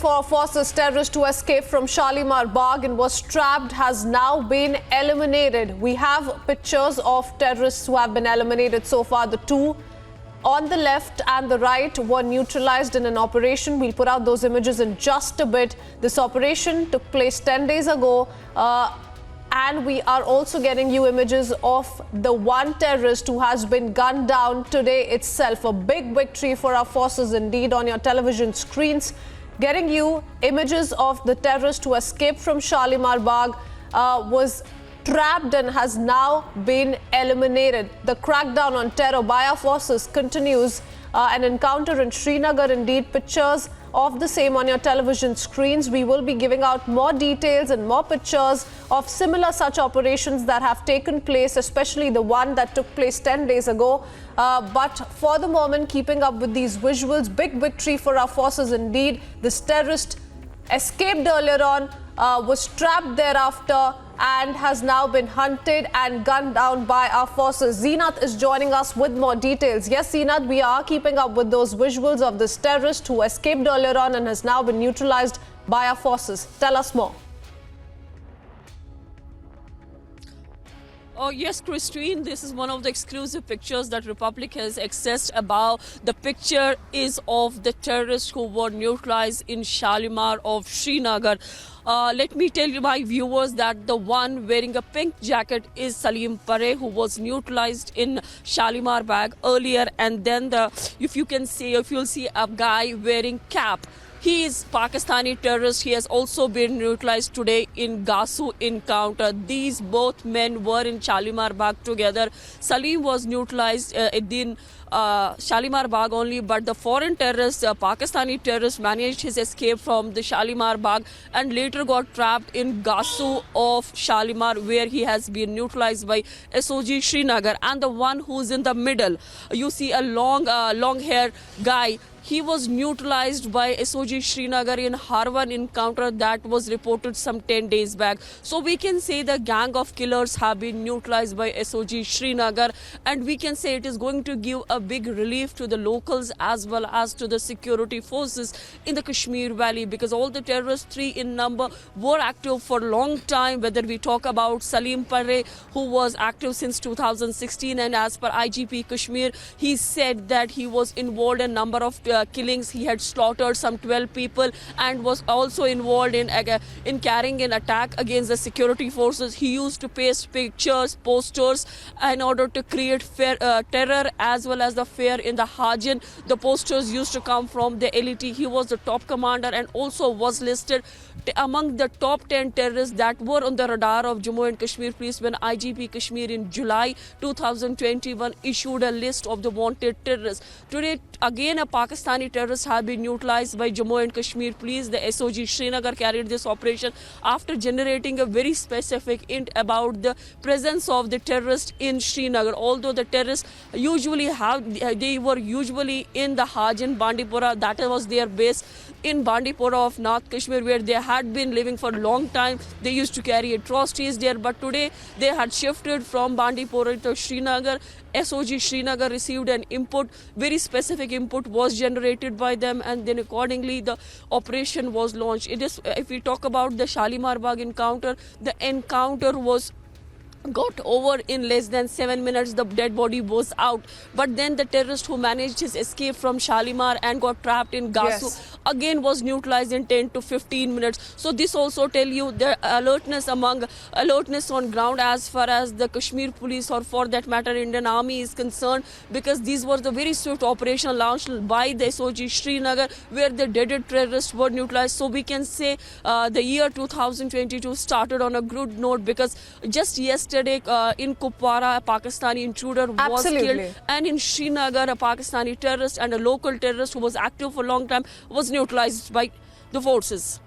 for forces terrorist to escape from Shalimar Bagh and was trapped has now been eliminated. We have pictures of terrorists who have been eliminated so far. The two on the left and the right were neutralized in an operation. We'll put out those images in just a bit. This operation took place 10 days ago. And we are also getting you images of the one terrorist who has been gunned down today itself. A big victory for our forces indeed on your television screens. Getting you images of the terrorist who escaped from Shalimar Bagh, was trapped and has now been eliminated. The crackdown on terror by our forces continues. An encounter in Srinagar, indeed, pictures of the same on your television screens. We will be giving out more details and more pictures of similar such operations that have taken place, especially the one that took place 10 days ago. But for the moment, keeping up with these visuals, big victory for our forces indeed. This terrorist escaped earlier on, was trapped thereafter, and has now been hunted and gunned down by our forces. Zeenat is joining us with more details. Yes, Zeenat, we are keeping up with those visuals of this terrorist who escaped earlier on and has now been neutralized by our forces. Tell us more. Oh, yes, Christine, this is one of the exclusive pictures that Republic has accessed about. The picture is of the terrorists who were neutralized in Shalimar of Srinagar. Let me tell you, my viewers, that the one wearing a pink jacket is Salim Pare, who was neutralized in Shalimar Bagh earlier. And then if you'll see a guy wearing cap. He is Pakistani terrorist. He has also been neutralized today in Gasu encounter. These both men were in Shalimar Bagh together. Salim was neutralized in Shalimar Bagh only, but the foreign terrorist, Pakistani terrorist, managed his escape from the Shalimar Bagh and later got trapped in Gasu of Shalimar, where he has been neutralized by SOG Srinagar. And the one who's in the middle, you see a long-haired guy. He was neutralized by SOG Srinagar in Harwan encounter that was reported some 10 days back. So we can say the gang of killers have been neutralized by SOG Srinagar, and we can say it is going to give a big relief to the locals as well as to the security forces in the Kashmir Valley, because all the terrorists, 3 in number, were active for a long time. Whether we talk about Salim Pare, who was active since 2016, and as per IGP Kashmir, he said that he was involved in a number of killings. He had slaughtered some 12 people and was also involved in carrying an attack against the security forces. He used to paste pictures, posters in order to create terror as well as the fear in the Hajin. The posters used to come from the LET. He was the top commander and also was listed among the top 10 terrorists that were on the radar of Jammu and Kashmir police when IGP Kashmir in July 2021 issued a list of the wanted terrorists. Today, again, a Pakistani terrorist have been neutralized by Jammu and Kashmir police. The SOG Srinagar carried this operation after generating a very specific hint about the presence of the terrorist in Srinagar. Although the terrorists they were usually in the Hajj in Bandipora. That was their base in Bandipora of North Kashmir, where they had been living for a long time. They used to carry atrocities there, but today they had shifted from Bandipora to Srinagar. SOG Srinagar received an input, very specific input was generated by them, and then accordingly the operation was launched. If we talk about the Shalimar Bagh encounter, the encounter got over in less than 7 minutes. The dead body was out, but then the terrorist who managed his escape from Shalimar and got trapped in Gasu again was neutralized in 10 to 15 minutes. So this also tell you the alertness on ground as far as the Kashmir police, or for that matter Indian Army, is concerned, because these were the very swift operation launched by the SOG Srinagar, where the deaded terrorists were neutralized. So we can say the year 2022 started on a good note, because just yesterday in Kupwara, a Pakistani intruder was killed, and in Srinagar, a Pakistani terrorist and a local terrorist who was active for a long time was neutralized by the forces.